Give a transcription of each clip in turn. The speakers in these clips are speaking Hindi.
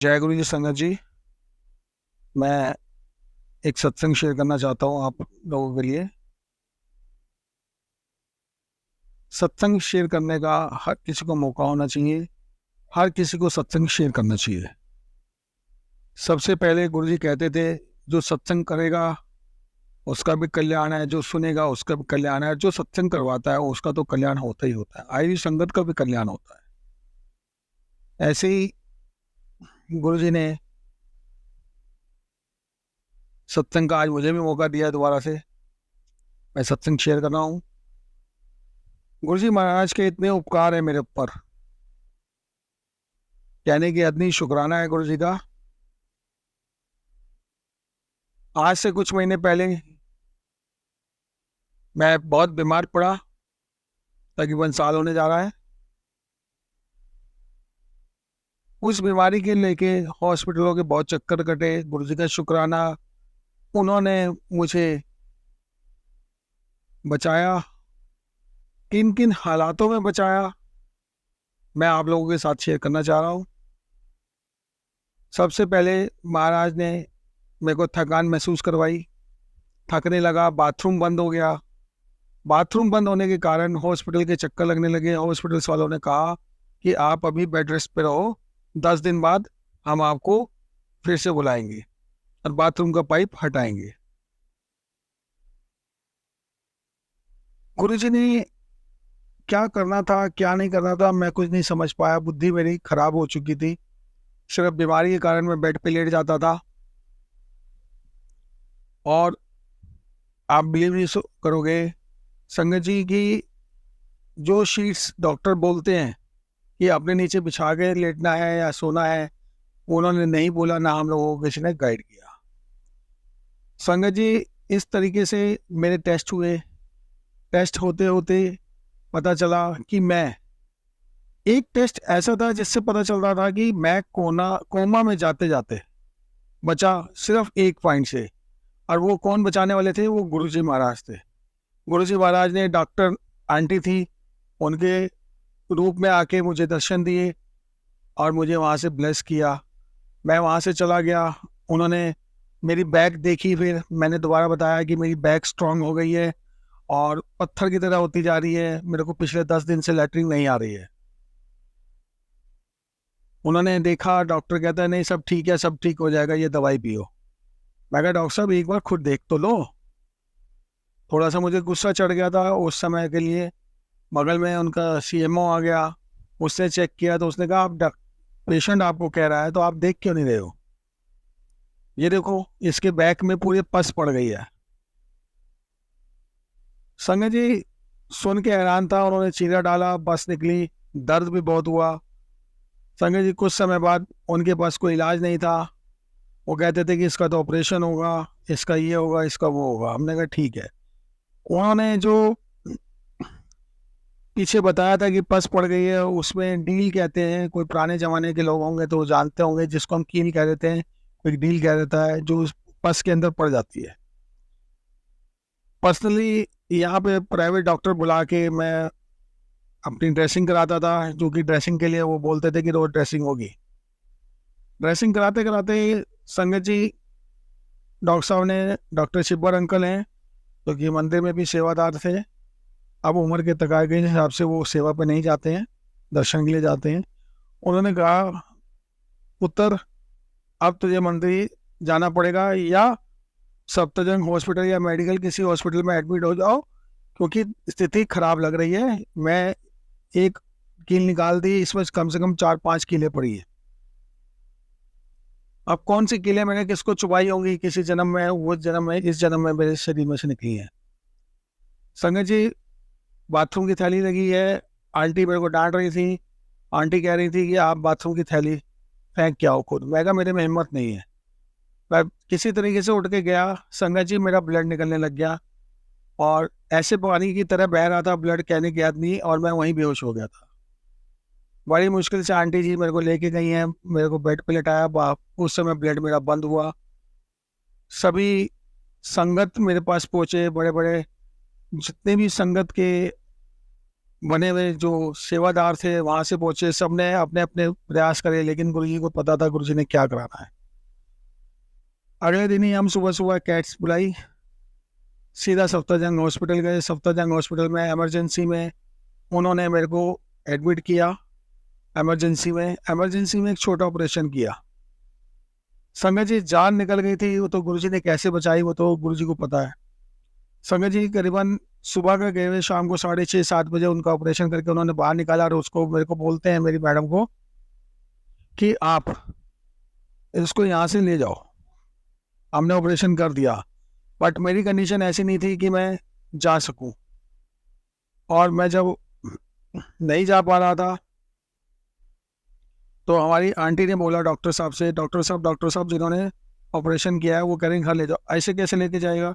जय गुरु जी संगत जी। मैं एक सत्संग शेयर करना चाहता हूँ आप लोगों के लिए। सत्संग शेयर करने का हर किसी को मौका होना चाहिए। हर किसी को सत्संग शेयर करना चाहिए। सबसे पहले गुरु जी कहते थे, जो सत्संग करेगा उसका भी कल्याण है, जो सुनेगा उसका भी कल्याण है, जो सत्संग करवाता है उसका तो कल्याण होता ही होता है, आई हुई संगत का भी कल्याण होता है। ऐसे ही गुरु जी ने सत्संग का आज मुझे भी मौका दिया दोबारा से। मैं सत्संग शेयर कर रहा हूँ। गुरु जी महाराज के इतने उपकार है मेरे ऊपर, कहने की इतनी शुक्राना है गुरु जी का। आज से कुछ महीने पहले मैं बहुत बीमार पड़ा। तकरीबन साल होने जा रहा है। उस बीमारी के लेके हॉस्पिटलों के बहुत चक्कर कटे। गुरु जी का शुक्राना, उन्होंने मुझे बचाया। किन किन हालातों में बचाया मैं आप लोगों के साथ शेयर करना चाह रहा हूँ। सबसे पहले महाराज ने मेरे को थकान महसूस करवाई। थकने लगा, बाथरूम बंद हो गया। बाथरूम बंद होने के कारण हॉस्पिटल के चक्कर लगने लगे। हॉस्पिटल्स वालों ने कहा कि आप अभी बेड रेस्ट पे रहो, 10 दिन बाद हम आपको फिर से बुलाएंगे और बाथरूम का पाइप हटाएंगे। गुरुजी ने क्या करना था क्या नहीं करना था मैं कुछ नहीं समझ पाया। बुद्धि मेरी खराब हो चुकी थी। सिर्फ बीमारी के कारण मैं बेड पे लेट जाता था। और आप बिलीव नहीं करोगे संगत जी की, जो शीट्स डॉक्टर बोलते हैं कि अपने नीचे बिछा के लेटना है या सोना है, उन्होंने नहीं बोला, ना हम लोगों को किसी ने गाइड किया। संगत जी, इस तरीके से मेरे टेस्ट हुए। टेस्ट होते होते पता चला कि मैं, एक टेस्ट ऐसा था जिससे पता चल रहा था कि मैं कोमा में जाते जाते बचा सिर्फ एक पॉइंट से। और वो कौन बचाने वाले थे? वो गुरुजी महाराज थे। गुरुजी महाराज ने, डॉक्टर आंटी थी, उनके रूप में आके मुझे दर्शन दिए और मुझे वहाँ से ब्लेस किया। मैं वहाँ से चला गया। उन्होंने मेरी बैक देखी, फिर मैंने दोबारा बताया कि मेरी बैक स्ट्रांग हो गई है और पत्थर की तरह होती जा रही है। मेरे को पिछले 10 दिन से लैट्रिन नहीं आ रही है। उन्होंने देखा, डॉक्टर कहता है नहीं सब ठीक है, सब ठीक हो जाएगा, ये दवाई पियो। मैं कहा डॉक्टर साहब एक बार खुद देख तो लो। थोड़ा सा मुझे गुस्सा चढ़ गया था उस समय के लिए। बगल में उनका सीएमओ आ गया। उसने चेक किया तो उसने कहा आप पेशेंट आपको कह रहा है तो आप देख क्यों नहीं रहे हो? ये देखो, इसके बैक में पूरी पस पड़ गई है। संजय जी सुन के हैरान था। उन्होंने चीरा डाला, बस निकली। दर्द भी बहुत हुआ। संजय जी कुछ समय बाद उनके पास कोई इलाज नहीं था। वो कहते थे कि इसका तो ऑपरेशन होगा, इसका ये होगा, इसका वो होगा। हमने कहा ठीक है। उन्होंने जो पीछे बताया था कि पस पड़ गई है, उसमें डील कहते हैं। कोई पुराने जमाने के लोग होंगे तो वो जानते होंगे, जिसको हम कील कह देते हैं, कोई डील कह देता है, जो उस पस के अंदर पड़ जाती है। पर्सनली यहाँ पे प्राइवेट डॉक्टर बुला के मैं अपनी ड्रेसिंग कराता था, जो कि ड्रेसिंग के लिए वो बोलते थे कि रोज ड्रेसिंग होगी। ड्रेसिंग कराते कराते संगत जी, डॉक्टर साहब ने, डॉक्टर शिब्बर अंकल हैं जो कि मंदिर में भी सेवादार थे, अब उम्र के तकाजे के हिसाब से वो सेवा पे नहीं जाते हैं, दर्शन के लिए जाते हैं। उन्होंने कहा पुत्र, अब तुझे मंदिर जाना पड़ेगा या सप्तजंग हॉस्पिटल या मेडिकल किसी हॉस्पिटल में एडमिट हो जाओ, क्योंकि स्थिति खराब लग रही है। मैं एक कील निकाल दी, इसमें कम से कम 4-5 कीलें पड़ी है। अब कौन सी कीलें मैंने किसको चुबाई होंगी किसी जन्म में, वो जन्म में, इस जन्म में मेरे शरीर में से निकली है। संगत जी, बाथरूम की थैली लगी है। आंटी मेरे को डांट रही थी। आंटी कह रही थी कि आप बाथरूम की थैली फेंक के आओ खुद। मैं कहा मेरे में हिम्मत नहीं है। मैं किसी तरीके से उठ के गया। संगत जी, मेरा ब्लड निकलने लग गया और ऐसे पानी की तरह बह रहा था ब्लड, कहने की याद नहीं, और मैं वहीं बेहोश हो गया था। बड़ी मुश्किल से आंटी जी मेरे को लेके गई हैं, मेरे को बेड पे लेटाया। उस समय ब्लड मेरा बंद हुआ। सभी संगत मेरे पास पहुंचे, बड़े बड़े जितने भी संगत के बने हुए जो सेवादार थे वहां से पहुंचे, सबने अपने अपने प्रयास करे, लेकिन गुरुजी को पता था गुरुजी ने क्या कराना है। अगले दिन ही हम सुबह सुबह कैट्स बुलाई, सीधा सफदरजंग हॉस्पिटल गए। सफदरजंग हॉस्पिटल में इमरजेंसी में उन्होंने मेरे को एडमिट किया। इमरजेंसी में एक छोटा ऑपरेशन किया। संगत जी, जान निकल गई थी, वो तो गुरुजी ने कैसे बचाई वो तो गुरुजी को पता है। संगत जी करीबन सुबह का गए हुए, शाम को 6:30-7 बजे उनका ऑपरेशन करके उन्होंने बाहर निकाला, और उसको मेरे को बोलते हैं, मेरी मैडम को, कि आप इसको यहाँ से ले जाओ। हमने ऑपरेशन कर दिया, बट मेरी कंडीशन ऐसी नहीं थी कि मैं जा सकूं। और मैं जब नहीं जा पा रहा था तो हमारी आंटी ने बोला डॉक्टर साहब से, डॉक्टर साहब जिन्होंने ऑपरेशन किया है वो कह रहे हैं घर ले जाओ। ऐसे कैसे लेके जाएगा,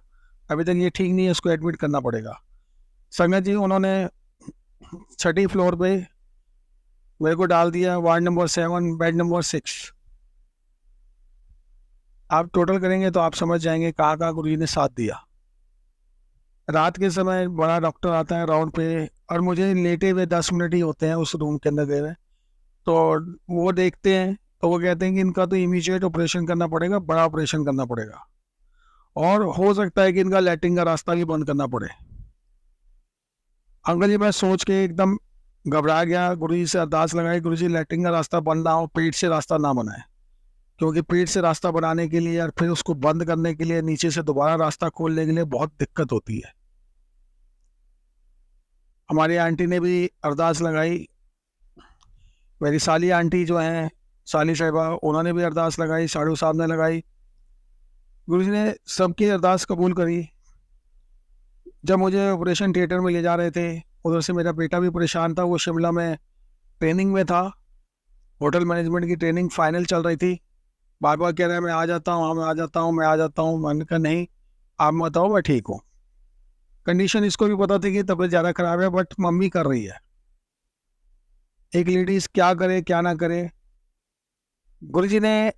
अभी तक ये ठीक नहीं है, इसको एडमिट करना पड़ेगा। संगत जी उन्होंने 6ठी फ्लोर पे मेरे को डाल दिया, वार्ड नंबर 7, बेड नंबर 6। आप टोटल करेंगे तो आप समझ जाएंगे कहाँ कहाँ गुरुजी ने साथ दिया। रात के समय बड़ा डॉक्टर आता है राउंड पे, और मुझे लेटे हुए 10 मिनट ही होते हैं उस रूम के अंदर गए हुए, तो वो देखते हैं तो वो कहते हैं कि इनका तो इमीडिएट ऑपरेशन करना पड़ेगा, बड़ा ऑपरेशन करना पड़ेगा, और हो सकता है कि इनका लैट्रिन का रास्ता भी बंद करना पड़े। अंकल जी मैं सोच के एकदम घबरा गया, गुरुजी से अरदास लगाई, गुरुजी लैट्रिन का रास्ता बंद ना हो, पेट से रास्ता ना बनाए, क्योंकि पेट से रास्ता बनाने के लिए और फिर उसको बंद करने के लिए नीचे से दोबारा रास्ता खोलने के लिए बहुत दिक्कत होती है। हमारी आंटी ने भी अरदास लगाई, मेरी साली आंटी जो हैं, साली साहिबा, उन्होंने भी अरदास लगाई, साड़ू साहब ने लगाई। गुरुजी ने सबकी अरदास कबूल करी। जब मुझे ऑपरेशन थिएटर में ले जा रहे थे, उधर से मेरा बेटा भी परेशान था, वो शिमला में ट्रेनिंग में था, होटल मैनेजमेंट की ट्रेनिंग फाइनल चल रही थी। बार बार कह रहा है मैं आ जाता हूँ, मैं आ जाता हूँ, मैं आ जाता हूँ। मैंने कहा नहीं, आप मत आओ, मैं ठीक हूँ। कंडीशन इसको भी पता थी कि तबीयत ज़्यादा खराब है, बट मम्मी कर रही है। एक लेडीज़ क्या करे क्या ना करे। गुरुजी ने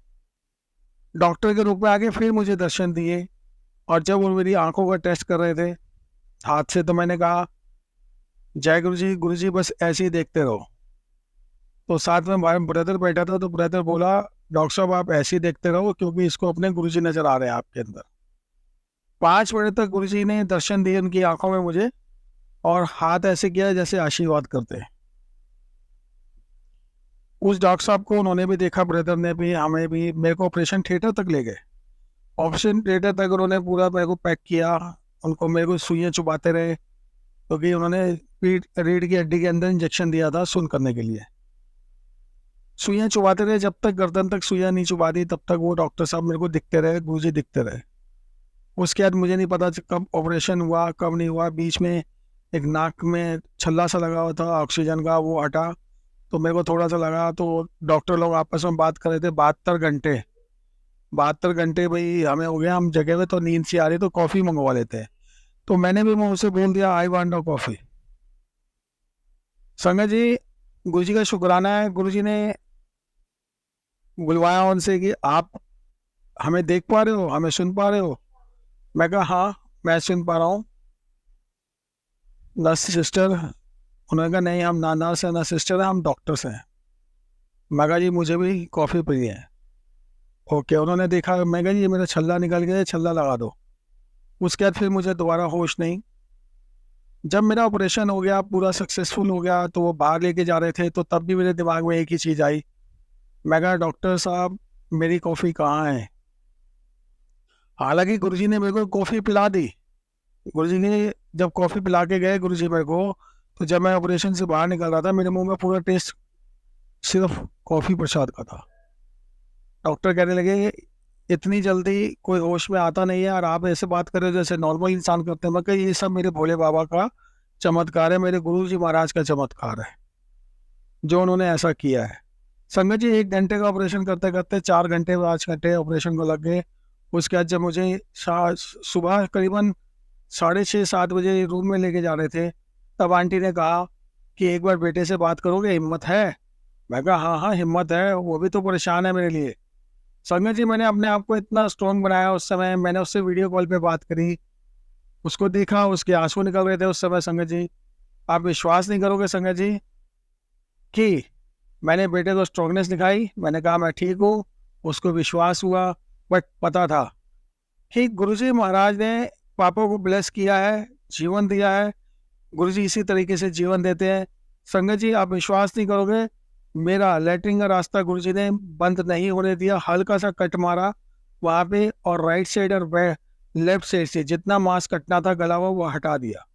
डॉक्टर के रूप में आके फिर मुझे दर्शन दिए, और जब वो मेरी आंखों का टेस्ट कर रहे थे हाथ से, तो मैंने कहा जय गुरु जी बस ऐसे ही देखते रहो। तो साथ में हमारा ब्रदर बैठा था, तो ब्रदर बोला डॉक्टर साहब आप ऐसे ही देखते रहो, क्योंकि इसको अपने गुरुजी नजर आ रहे हैं आपके अंदर। 5 मिनट तक गुरुजी ने दर्शन दिए उनकी आंखों में मुझे, और हाथ ऐसे किया जैसे आशीर्वाद करते। उस डॉक्टर साहब को उन्होंने भी देखा, ब्रदर ने भी, हमें भी, मेरे को ऑपरेशन थिएटर तक ले गए। ऑपरेशन थिएटर तक उन्होंने पूरा मेरे को पैक किया, उनको मेरे को सुइयाँ चुबाते रहे, क्योंकि उन्होंने रीढ़ की हड्डी के अंदर इंजेक्शन दिया था सुन करने के लिए। सुइयाँ चुबाते रहे, जब तक गर्दन तक सुइयाँ नहीं चुबा दी तब तक वो डॉक्टर साहब मेरे को दिखते रहे, गुरुजी दिखते रहे। उसके बाद मुझे नहीं पता कब ऑपरेशन हुआ कब नहीं हुआ। बीच में एक नाक में छल्ला सा लगा हुआ था ऑक्सीजन का, वो हटा तो मेरे को थोड़ा सा लगा, तो डॉक्टर लोग आपस में बात कर रहे थे। 72 घंटे भाई हमें हो गया, हम जगह में तो नींद सी आ रही, तो कॉफ़ी मंगवा लेते हैं। तो मैंने भी मुँह से बोल दिया आई वांट अ कॉफ़ी। संगत जी गुरुजी का शुक्राना है, गुरुजी ने बुलवाया उनसे कि आप हमें देख पा रहे हो, हमें सुन पा रहे हो। मैं कहा हाँ मैं सुन पा रहा हूँ। नर्स सिस्टर, उन्होंने कहा नहीं हम ना नर्स है ना सिस्टर है, हम डॉक्टर्स हैं। मैं कहा जी मुझे भी कॉफ़ी पी है। ओके, उन्होंने देखा, मैं कहा जी ये मेरा छल्ला निकल गया, छल्ला लगा दो। उसके बाद फिर मुझे दोबारा होश नहीं। जब मेरा ऑपरेशन हो गया, पूरा सक्सेसफुल हो गया, तो वो बाहर लेके जा रहे थे, तो तब भी मेरे दिमाग में एक ही चीज़ आई। मैं कहा डॉक्टर साहब मेरी कॉफ़ी कहाँ है। हालांकि गुरुजी ने मेरे को कॉफ़ी पिला दी। गुरुजी ने जब कॉफ़ी पिला के गए गुरुजी मेरे को, तो जब मैं ऑपरेशन से बाहर निकल रहा था, मेरे मुंह में पूरा टेस्ट सिर्फ कॉफ़ी प्रसाद का था। डॉक्टर कहने लगे इतनी जल्दी कोई होश में आता नहीं है, और आप ऐसे बात कर रहे हो जैसे नॉर्मल इंसान करते हैं। मैं कहा ये सब मेरे भोले बाबा का चमत्कार है, मेरे गुरु जी महाराज का चमत्कार है जो उन्होंने ऐसा किया है। संगत जी 1 घंटे का ऑपरेशन करते करते 4 घंटे 5 घंटे ऑपरेशन को लग गए। उसके बाद जब मुझे सुबह करीबन 6:30-7 बजे रूम में लेके जा रहे थे, तब आंटी ने कहा कि एक बार बेटे से बात करोगे, हिम्मत है। मैं कहा हाँ हाँ हिम्मत है, वो भी तो परेशान है मेरे लिए। संगत जी मैंने अपने आप को इतना स्ट्रॉन्ग बनाया। उस समय मैंने उससे वीडियो कॉल पे बात करी, उसको देखा, उसके आंसू निकल रहे थे उस समय। संगत जी आप विश्वास नहीं करोगे संगत जी कि मैंने बेटे को स्ट्रांगनेस दिखाई, मैंने कहा मैं ठीक हूँ, उसको विश्वास हुआ, बट पता था कि गुरुजी महाराज ने पापा को ब्लेस किया है, जीवन दिया है, गुरुजी इसी तरीके से जीवन देते हैं। संगत जी आप विश्वास नहीं करोगे, मेरा लैट्रिन का रास्ता गुरुजी ने बंद नहीं होने दिया, हल्का सा कट मारा वहाँ पे, और राइट साइड और लेफ्ट साइड से जितना मांस कटना था गला हुआ वो हटा दिया।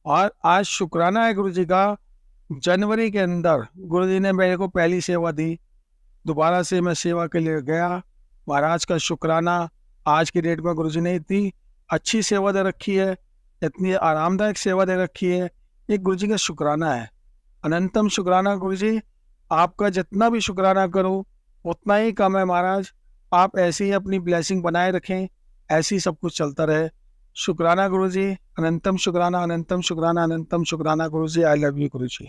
और आज शुक्राना है गुरुजी का, जनवरी के अंदर गुरुजी ने मेरे को पहली सेवा दी, दोबारा से मैं सेवा के लिए गया। महाराज का शुक्राना, आज की डेट में गुरुजी ने इतनी अच्छी सेवा दे रखी है, इतनी आरामदायक सेवा दे रखी है, ये गुरुजी का शुक्राना है। अनंतम शुक्राना गुरुजी, आपका जितना भी शुक्राना करो उतना ही कम है महाराज। आप ऐसे ही अपनी ब्लेसिंग बनाए रखें, ऐसे ही सब कुछ चलता रहे। शुक्राना गुरुजी, अनंतम शुक्राना, अनंतम शुक्राना, अनंतम शुक्राना गुरुजी। I love you Guruji.